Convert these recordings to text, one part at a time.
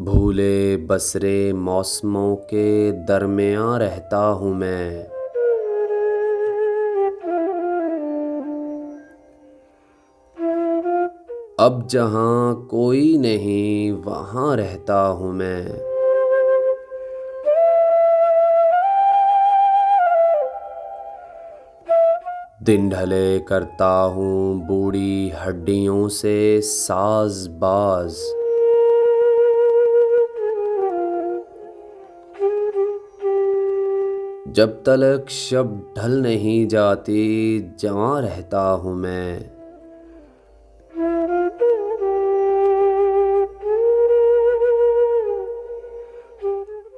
भूले बसरे मौसमों के दरमियाँ रहता हूँ मैं। अब जहाँ कोई नहीं वहाँ रहता हूँ मैं। दिन ढले करता हूँ बूढ़ी हड्डियों से साज बाज। जब तलक शब ढल नहीं जाती जवां रहता हूँ मैं।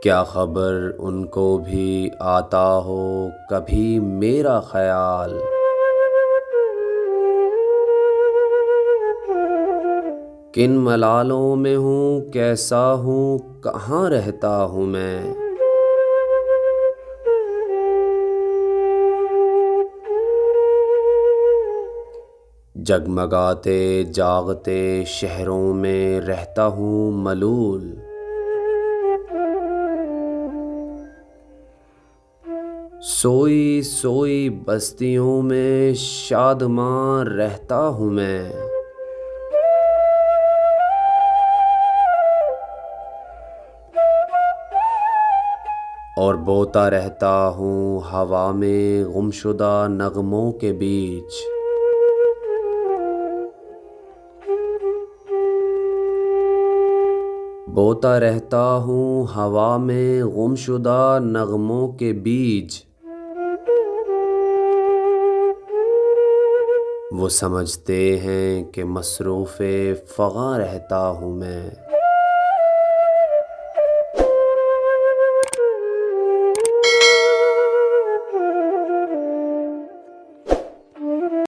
क्या खबर उनको भी आता हो कभी मेरा ख्याल। किन मलालों में हूँ कैसा हूँ कहाँ रहता हूँ मैं। जगमगाते जागते शहरों में रहता हूँ मलूल। सोई सोई बस्तियों में शादमां रहता हूँ मैं। और बोता रहता हूँ हवा में गुमशुदा नगमों के बीच। बोता रहता हूँ हवा में गुमशुदा नगमों के बीच। वो समझते हैं कि मसरूफ़े फ़ग़ा रहता हूँ मैं।